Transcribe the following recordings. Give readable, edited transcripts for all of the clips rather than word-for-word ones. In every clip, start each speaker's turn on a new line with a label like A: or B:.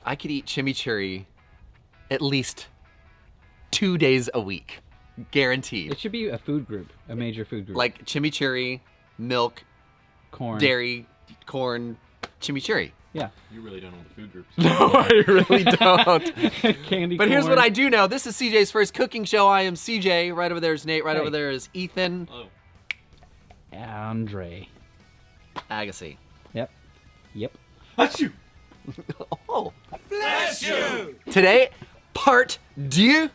A: I could eat chimichurri at least 2 days a week. Guaranteed.
B: It should be a food group, a major food group.
A: Like chimichurri, milk,
B: corn,
A: dairy, corn, chimichurri.
B: Yeah.
C: You really don't know the food groups.
A: No, I really don't.
B: Candy
A: But
B: corn.
A: here's what I do know. This is CJ's first cooking show. I am CJ. Right over there is Nate. Right over there is Ethan.
C: Oh.
B: Andre.
A: Agassi.
B: Yep.
C: Achoo!
A: Oh.
C: Bless you!
A: Today, part 2,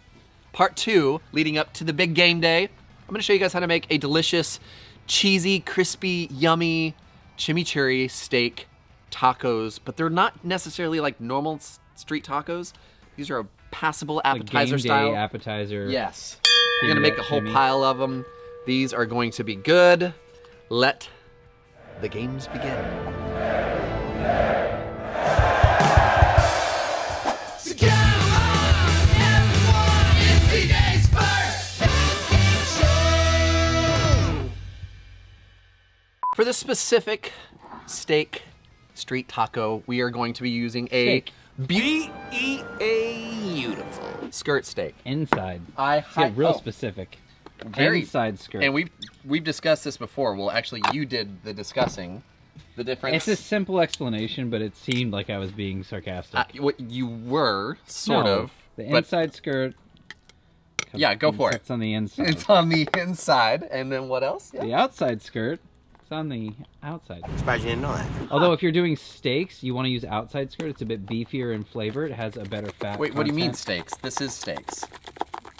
A: leading up to the big game day. I'm gonna show you guys how to make a delicious, cheesy, crispy, yummy chimichurri steak tacos, but they're not necessarily like normal street tacos. These are a passable appetizer
B: game
A: style.
B: day appetizer.
A: Yes. We're gonna make a whole
B: shimmy.
A: pile of them. These are going to be good. Let the games begin.
D: So come on, everyone, it's CJ's first show.
A: For this specific steak street taco, we are going to be using a beautiful skirt steak.
B: Inside.
A: Let's
B: Get real specific. Inside skirt.
A: And we've discussed this before. Well, actually, you did the discussing. The difference.
B: It's a simple explanation, but it seemed like I was being sarcastic.
A: What you were sort
B: No,
A: of.
B: The
A: but-
B: inside skirt.
A: Yeah, go for it.
B: It's on the inside.
A: It's on the inside, and then what else? Yeah.
B: The outside skirt. It's on the outside.
D: Surprised you didn't know that.
B: Although if you're doing steaks, you want to use outside skirt. It's a bit beefier in flavor. It has a better fat.
A: Wait, what do you mean
B: content.
A: steaks? This is steaks.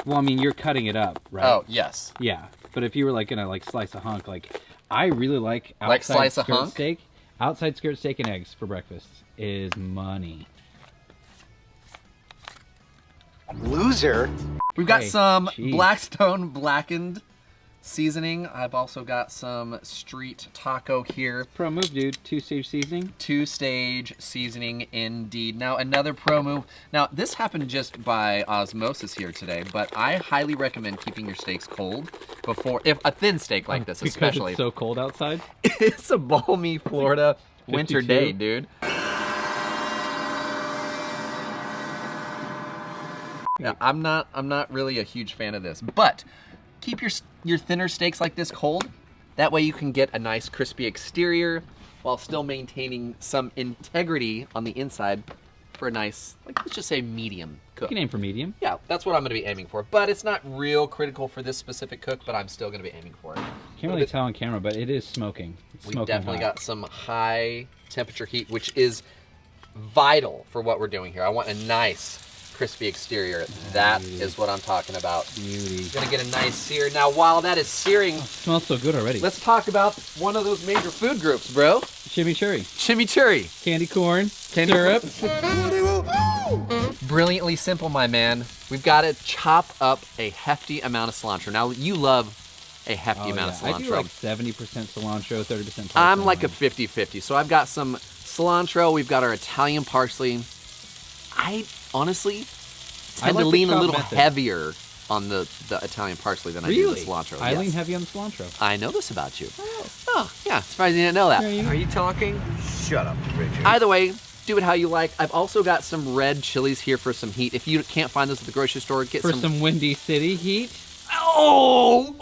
B: Well, I mean you're cutting it up, right?
A: Oh, yes.
B: Yeah, but if you were like gonna like slice a hunk, like I really like outside
A: Like slice a
B: skirt
A: hunk?
B: steak. Outside skirt steak and eggs for breakfast is money.
D: Loser.
A: We've got
B: Hey,
A: some
B: jeez.
A: Blackstone blackened seasoning. I've also got some street taco here.
B: Pro move, dude. 2-stage seasoning.
A: 2-stage seasoning indeed. Now another pro move. Now this happened just by osmosis here today, but I highly recommend keeping your steaks cold before, if a thin steak like this
B: Because
A: especially.
B: it's so cold outside.
A: It's a balmy Florida winter
B: 52.
A: day, dude. Yeah, I'm not really a huge fan of this, but keep your thinner steaks like this cold. That way you can get a nice crispy exterior while still maintaining some integrity on the inside for a nice, like, let's just say medium
B: You
A: cook.
B: can aim for medium.
A: Yeah, that's what I'm gonna be aiming for, but it's not real critical for this specific cook, but I'm still gonna be aiming for it.
B: Can't really tell on camera, but it is smoking. It's
A: We
B: smoking
A: definitely
B: hot.
A: got some high temperature heat, which is vital for what we're doing here. I want a nice crispy exterior. That is what I'm talking about.
B: Beauty.
A: Gonna get a nice sear. Now, while that is searing,
B: Smells so good already.
A: let's talk about one of those major food groups, bro.
B: Chimichurri.
A: Chimichurri.
B: Candy corn.
A: Candy
B: syrup.
A: Brilliantly simple, my man. We've got to chop up a hefty amount of cilantro. Now, you love a hefty amount of cilantro.
B: I do like 70% cilantro, 30% parsley.
A: I'm like a 50-50. So I've got some cilantro. We've got our Italian parsley. I honestly tend
B: like
A: to
B: the
A: lean a
B: chop
A: little
B: method.
A: heavier on the Italian parsley than I do the
B: Really?
A: cilantro.
B: I
A: Yes.
B: lean heavy on the cilantro.
A: I know this about you. Oh, yeah. Surprised you didn't know that.
D: Are you talking? Shut up, Richard.
A: Either way, do it how you like. I've also got some red chilies here for some heat. If you can't find those at the grocery store, get
B: For some Windy City heat.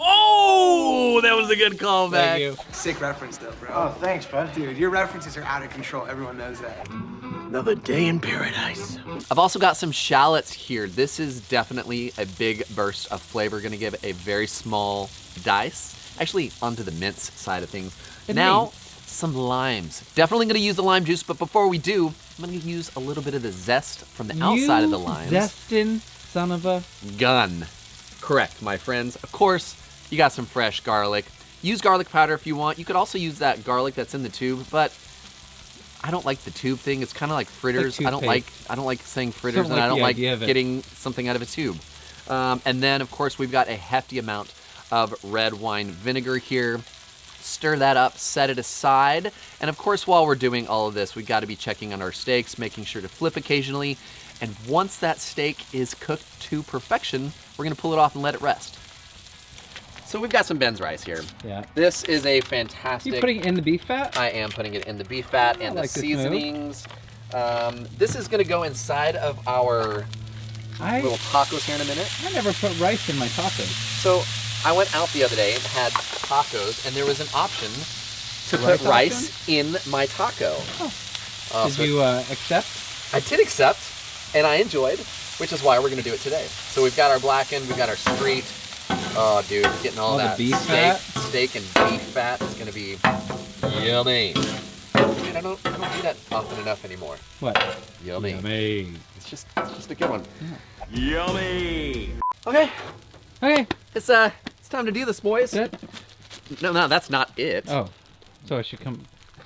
A: Oh, that was a good callback.
B: Thank you.
E: Sick reference though, bro.
F: Oh, thanks, bud.
E: Dude, your references are out of control. Everyone knows that.
D: Another day in paradise.
A: I've also got some shallots here. This is definitely a big burst of flavor. Gonna give it a very small dice. Actually, onto the mince side of things. Now, some limes. Definitely gonna use the lime juice, but before we do, I'm gonna use a little bit of the zest from the outside of the limes.
B: Zestin, son of a.
A: Gun. Correct, my friends. Of course, you got some fresh garlic. Use garlic powder if you want. You could also use that garlic that's in the tube, but I don't like the tube thing. It's kind of like fritters.
B: Like
A: I don't like saying fritters,
B: Don't
A: and
B: like
A: I don't
B: the
A: like
B: idea of it.
A: getting something out of a tube. And then, of course, we've got a hefty amount of red wine vinegar here. Stir that up, set it aside. And of course, while we're doing all of this, we've got to be checking on our steaks, making sure to flip occasionally. And once that steak is cooked to perfection, we're gonna pull it off and let it rest. So we've got some Ben's rice here.
B: Yeah.
A: This is a fantastic...
B: You putting it in the beef fat?
A: I am putting it in the beef fat and the
B: like this move.
A: seasonings. This is gonna go inside of our little tacos here in a minute.
B: I never put rice in my tacos.
A: So I went out the other day and had tacos, and there was an option to put rice in my taco.
B: Oh. Did you accept?
A: I did accept, and I enjoyed, which is why we're gonna do it today. So we've got our blackened, we've got our street. Oh, dude, getting all that
B: the beef fat?
A: steak and beef fat. It's gonna be yummy. Dude, I don't do that often enough anymore.
B: What?
A: Yummy.
B: Yummy.
A: It's just a good one.
B: Yeah.
C: Yummy.
A: Okay.
B: Okay.
A: It's time to do this, boys.
B: That's it?
A: No, that's not it.
B: Oh. So I should come.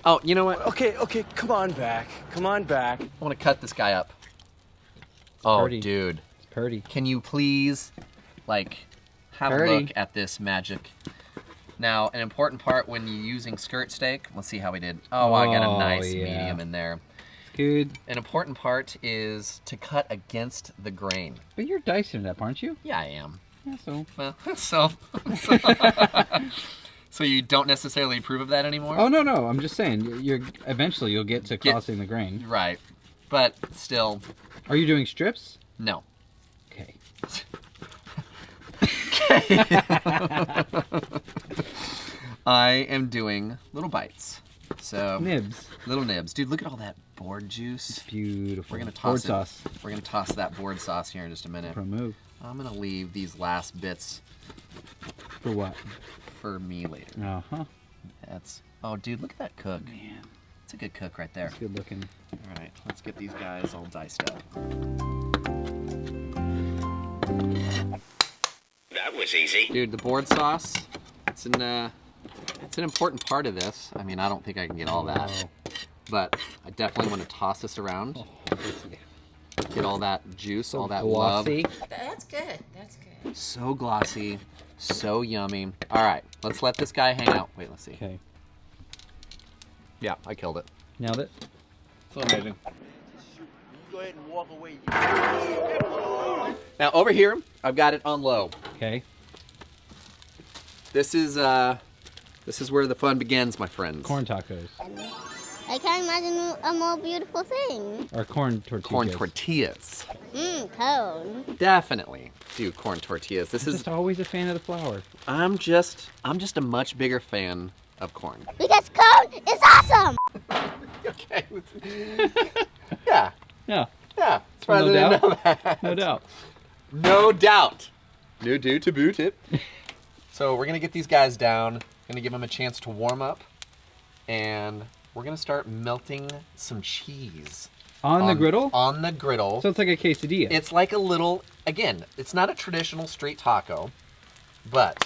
A: Oh, you know what?
D: Okay, come on back. Come on back.
A: I want to cut this guy up. Oh,
B: Purdy.
A: dude.
B: It's purdy.
A: Can you please, like, have a look at this magic? Now, an important part when you're using skirt steak, let's see how we did. Oh, I got a nice medium in there.
B: Good.
A: An important part is to cut against the grain.
B: But you're dicing it up, aren't you?
A: Yeah, I am.
B: Yeah, so.
A: Well, so you don't necessarily approve of that anymore?
B: Oh, no. I'm just saying, eventually you'll get to crossing the grain.
A: Right. But still.
B: Are you doing strips?
A: No.
B: Okay.
A: I am doing little bites. So
B: Nibs.
A: little nibs. Dude, look at all that board juice.
B: It's beautiful.
A: We're gonna toss
B: board
A: it.
B: sauce.
A: We're gonna toss that board sauce here in just a minute.
B: Pro move.
A: I'm gonna leave these last bits
B: For what?
A: for me later.
B: Uh-huh.
A: That's oh dude, look at that cook.
B: Man,
A: It's a good cook right there.
B: it's good looking.
A: Alright, let's get these guys all diced up.
D: That was easy.
A: Dude, the board sauce, it's an important part of this. I mean, I don't think I can get all that. But I definitely want to toss this around. Get all that juice, all that
B: Glossy.
A: love.
F: That's good. That's good.
A: So glossy, so yummy. All right, let's let this guy hang out. Wait, let's see.
B: Okay.
A: Yeah, I killed it.
B: Nailed it.
C: So amazing.
D: Go ahead and walk away.
A: Now over here, I've got it on low.
B: Okay.
A: This is where the fun begins, my friends.
B: Corn tacos.
G: I can't imagine a more beautiful thing.
B: Or corn tortillas.
A: Corn tortillas.
G: Cone.
A: Definitely do corn tortillas. This
B: I'm
A: is
B: just always a fan of the flour.
A: I'm just a much bigger fan of corn.
G: Because cone is awesome!
A: Okay. Yeah.
B: Yeah.
A: Yeah. Surprised I didn't know that.
B: No doubt.
A: No doubt. No do to boot it. So we're gonna get these guys down. Gonna give them a chance to warm up, and we're gonna start melting some cheese
B: On the griddle?
A: On the griddle.
B: So it's like a quesadilla.
A: It's like a little. Again, it's not a traditional street taco, but.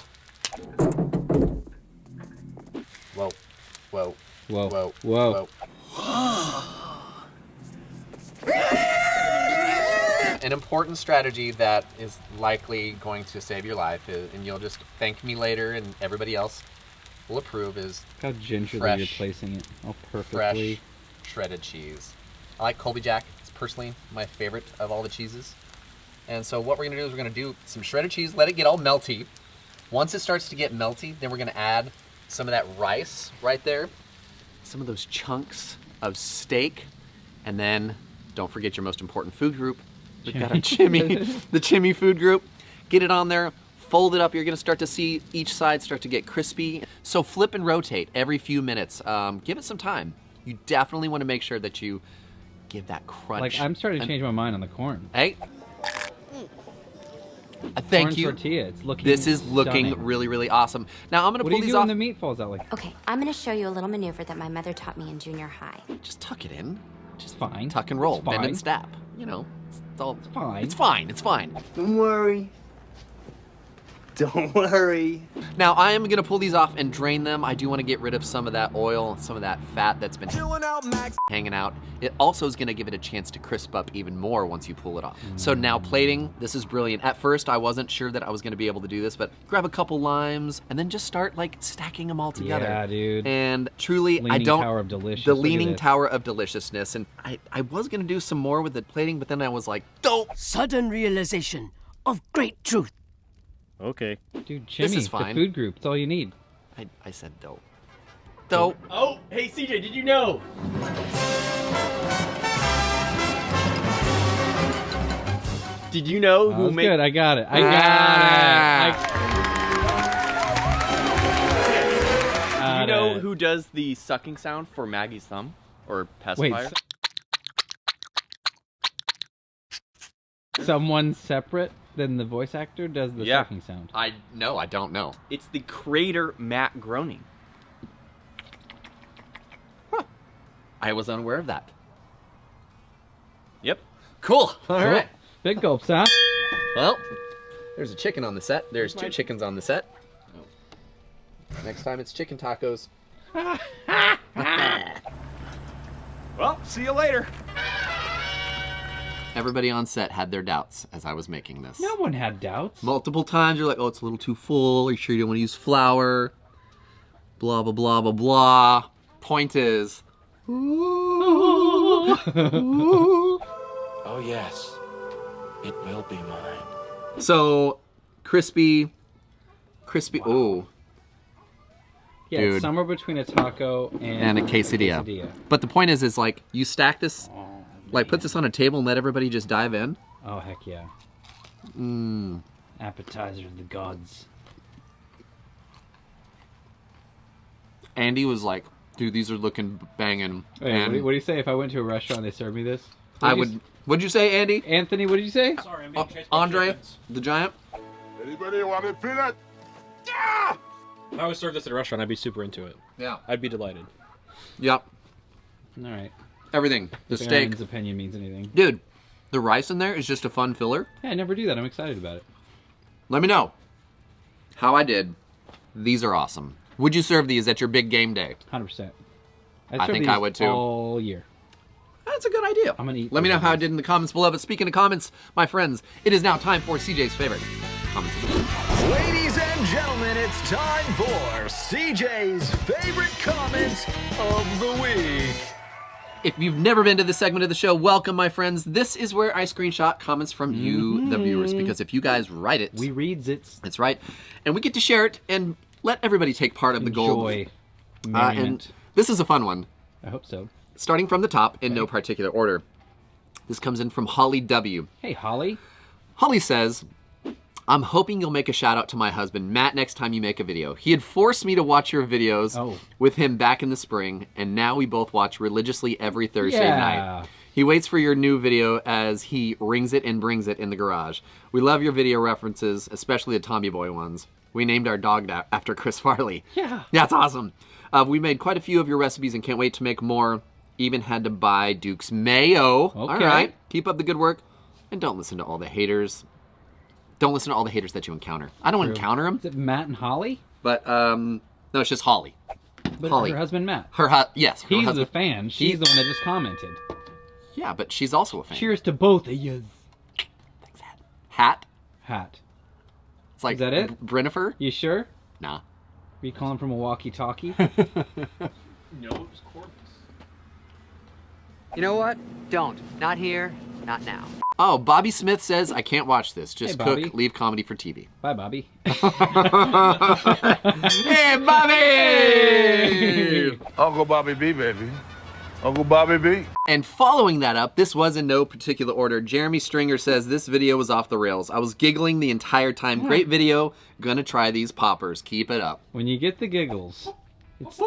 A: Whoa, whoa,
B: Whoa.
A: whoa,
B: Whoa.
A: An important strategy that is likely going to save your life, and you'll just thank me later, and everybody else will approve, is
B: Look how gingerly
A: fresh-
B: you're placing it. Oh,
A: fresh
B: perfectly.
A: shredded cheese. I like Colby Jack. It's personally my favorite of all the cheeses. And so what we're gonna do is we're gonna do some shredded cheese, let it get all melty. Once it starts to get melty, then we're gonna add some of that rice right there, some of those chunks of steak, and then don't forget your most important food group. We've got our the Chimmy food group. Get it on there, fold it up. You're gonna start to see each side start to get crispy. So flip and rotate every few minutes. Give it some time. You definitely want to make sure that you give that crunch.
B: Like, I'm starting to change my mind on the corn.
A: Hey. Thank
B: Corn
A: you.
B: tortilla. It's looking
A: This is looking
B: stunning.
A: really, really awesome. Now I'm gonna
B: What do
A: pull
B: you
A: these
B: do
A: off.
B: when the meat falls out like?
F: Okay, I'm gonna show you a little maneuver that my mother taught me in junior high.
A: Just tuck it in. Just
B: Fine.
A: tuck and roll.
B: It's
A: Bend
B: fine.
A: and snap. You know, it's all.
B: It's fine.
A: It's fine. It's fine.
D: Don't worry. Don't worry.
A: Now I am gonna pull these off and drain them. I do want to get rid of some of that oil, some of that fat that's been hanging out. It also is gonna give it a chance to crisp up even more once you pull it off. So now plating, this is brilliant. At first I wasn't sure that I was gonna be able to do this, but grab a couple limes and then just start like stacking them all together.
B: Yeah, dude.
A: And truly, I
B: Leaning
A: don't.
B: Tower of Delicious.
A: The
B: Look at
A: Leaning
B: this.
A: Tower of Deliciousness. And I was gonna do some more with the plating, but then I was like, don't.
H: Sudden realization of great truth.
C: Okay.
B: Dude,
A: This
B: Chimmy,
A: is fine.
B: the food group. It's all you need.
A: I said dope. Dope.
C: Oh, hey CJ, did you know? Did you know
B: That
C: who
B: was
C: made?
B: good. I got it. I got it.
C: Do you know who does the sucking sound for Maggie's thumb or pacifier?
B: Someone separate than the voice actor does the sucking sound.
A: I don't know.
C: It's the creator Matt Groening.
A: I was unaware of that.
C: Yep.
A: Cool. All right.
B: Big gulps, huh?
A: Well, there's a chicken on the set. There's 2 chickens on the set. Next time it's chicken tacos.
C: Well, see you later.
A: Everybody on set had their doubts as I was making this.
B: No one had doubts.
A: Multiple times you're like, oh, it's a little too full. Are you sure you don't want to use flour? Blah, blah, blah, blah, blah. Point is...
D: Oh, yes. It will be mine.
A: So, crispy, ooh.
B: Yeah,
A: Dude.
B: it's somewhere between a taco
A: And a quesadilla. But the point is like, you stack this, like put this on a table and let everybody just dive in.
B: Oh, heck yeah. Appetizer of the gods.
A: Andy was like, dude, these are looking banging.
B: Wait,
A: and
B: what do you say if I went to a restaurant and they served me this?
A: What'd you say, Andy?
B: Anthony, what did you say?
I: Sorry, I'm being chased by
A: Andre,
I: chickens.
A: the giant?
J: Anybody want a peanut?
I: If I was served this at a restaurant, I'd be super into it.
A: Yeah.
I: I'd be delighted.
A: Yep.
B: All right.
A: Everything. The
B: If
A: steak.
B: Aaron's opinion means anything.
A: Dude, the rice in there is just a fun filler.
B: Yeah, I never do that. I'm excited about it.
A: Let me know how I did. These are awesome. Would you serve these at your big game day?
B: 100%.
A: I think I would too.
B: All year.
A: That's a good idea.
B: I'm gonna eat.
A: Let me know
B: these
A: how I
B: guys.
A: did in the comments below. But speaking of comments, my friends, it is now time for CJ's favorite comments of the week.
K: Ladies and gentlemen, it's time for CJ's favorite comments of the week.
A: If you've never been to this segment of the show, welcome, my friends. This is where I screenshot comments from you, the viewers, because if you guys write it,
B: we reads it.
A: That's right, and we get to share it and let everybody take part of the gold.
B: Enjoy.
A: And this is a fun one.
B: I hope so.
A: Starting from the top in no particular order. This comes in from Holly W.
B: Hey, Holly.
A: Holly says, I'm hoping you'll make a shout out to my husband, Matt, next time you make a video. He had forced me to watch your videos with him back in the spring, and now we both watch religiously every Thursday night. He waits for your new video as he rings it and brings it in the garage. We love your video references, especially the Tommy Boy ones. We named our dog after Chris Farley.
B: Yeah.
A: That's awesome. We made quite a few of your recipes and can't wait to make more. Even had to buy Duke's mayo.
B: Okay.
A: All right. Keep up the good work. And don't listen to all the haters. Don't listen to all the haters that you encounter. I don't encounter them.
B: Is it Matt and Holly?
A: But, no, it's just Holly.
B: But
A: Holly.
B: her husband, Matt.
A: Yes.
B: He's
A: husband.
B: the fan. She's the one that just commented.
A: Yeah, but she's also a fan.
B: Cheers to both of you.
A: Thanks, Hat.
B: Hat.
A: It's like
B: Is that it?
A: Brennifer?
B: You sure?
A: Nah.
B: Are you calling from a walkie-talkie?
I: No, it was Corbin's.
L: You know what? Don't. Not here, not now.
A: Oh, Bobby Smith says, I can't watch this. Just
B: Hey, Bobby.
A: cook, leave comedy for TV.
B: Bye, Bobby.
A: Hey, Bobby!
J: Uncle Bobby B, baby. Uncle Bobby B.
A: And following that up, this was in no particular order. Jeremy Stringer says, this video was off the rails. I was giggling the entire time. Great video. Gonna try these poppers. Keep it up.
B: When you get the giggles, it's...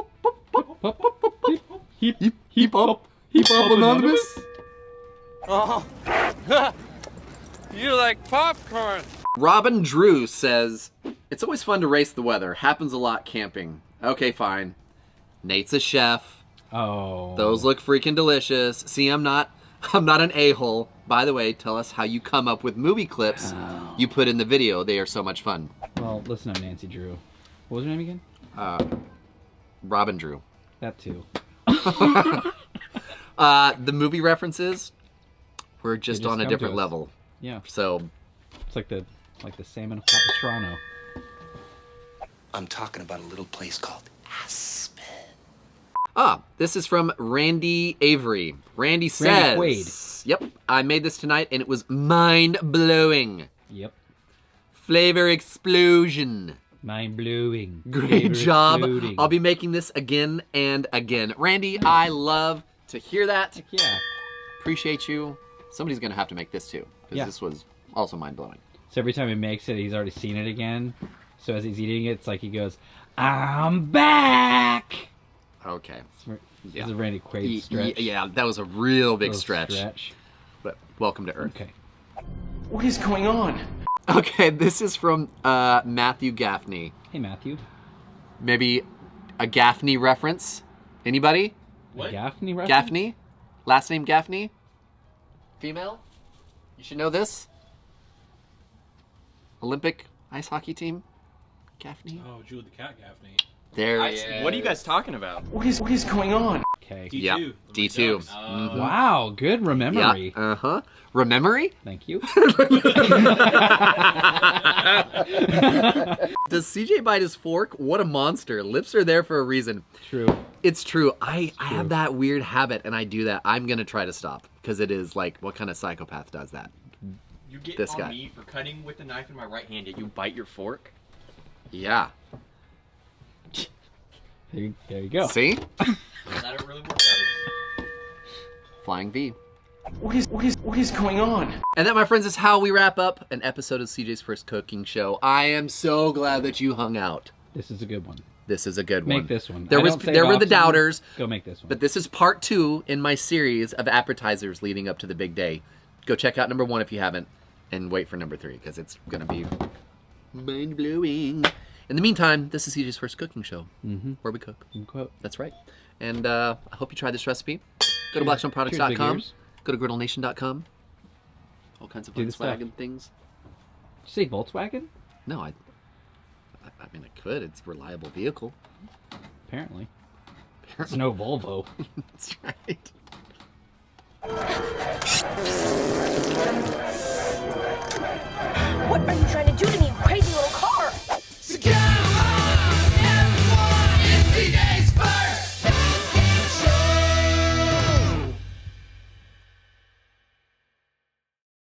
A: Heap up anonymous.
M: Oh, you like popcorn.
A: Robin Drew says, it's always fun to race the weather. Happens a lot camping. Okay, fine. Nate's a chef.
B: Oh.
A: Those look freaking delicious. See, I'm not an a-hole. By the way, tell us how you come up with movie clips you put in the video. They are so much fun.
B: Well, listen up, Nancy Drew. What was her name again?
A: Robin Drew.
B: That too.
A: The movie references, we're just on a
B: come
A: different
B: to us.
A: level.
B: Yeah.
A: So
B: It's like the salmon of Capistrano.
D: I'm talking about a little place called Aspen.
A: This is from Randy Avery. Randy says,
B: Quaid.
A: Yep, I made this tonight and it was mind-blowing.
B: Yep.
A: Flavor explosion.
B: Mind-blowing.
A: Great job.
B: Exploding.
A: I'll be making this again and again. Randy, I love to hear that.
B: Heck yeah.
A: Appreciate you. Somebody's going to have to make this too. Because
B: Yeah.
A: this was Also mind-blowing.
B: So every time he makes it, he's already seen it again. So as he's eating it, it's like he goes, "I'm back!"
A: Okay.
B: This is a Randy Quaid stretch.
A: Yeah, that was a real big stretch. But welcome to Earth.
B: Okay.
E: What is going on?
A: Okay, this is from Matthew Gaffney.
B: Hey, Matthew.
A: Maybe a Gaffney reference? Anybody?
B: What? Gaffney reference?
A: Gaffney? Last name Gaffney? Female? You should know this. Olympic ice hockey team? Gaffney?
I: Oh, Jude the Cat Gaffney.
A: There he is.
C: What are you guys talking about?
E: What is going on?
B: Okay.
I: D2.
A: Yep, D2.
B: Wow, good memory.
A: Yeah, uh-huh. Rememory?
B: Thank you.
A: Does CJ bite his fork? What a monster. Lips are there for a reason.
B: True.
A: It's true. I have that weird habit, and I do that. I'm going to try to stop, because it is like, what kind of psychopath does that?
C: You get
A: This
C: on
A: guy.
C: me for cutting with a knife in my right hand, yet you bite your fork?
A: Yeah.
B: There you go.
A: See?
C: That it really works out.
A: Flying V.
E: What is going on?
A: And that, my friends, is how we wrap up an episode of CJ's First Cooking Show. I am so glad that you hung out.
B: This is a good one.
A: This is a good one.
B: Make this one.
A: There were the doubters.
B: Go make this one.
A: But this is part 2 in my series of appetizers leading up to the big day. Go check out number 1 if you haven't, and wait for number 3, because it's going to be mind-blowing. In the meantime, this is CJ's First Cooking Show, where we cook. That's right. And I hope you try this recipe. Go to blackstoneproducts.com. Go to griddlenation.com. All kinds of Volkswagen things.
B: Did you say Volkswagen?
A: No, I mean, I could. It's a reliable vehicle.
B: Apparently. It's no Volvo.
A: That's right.
N: What are you trying to do to me, you crazy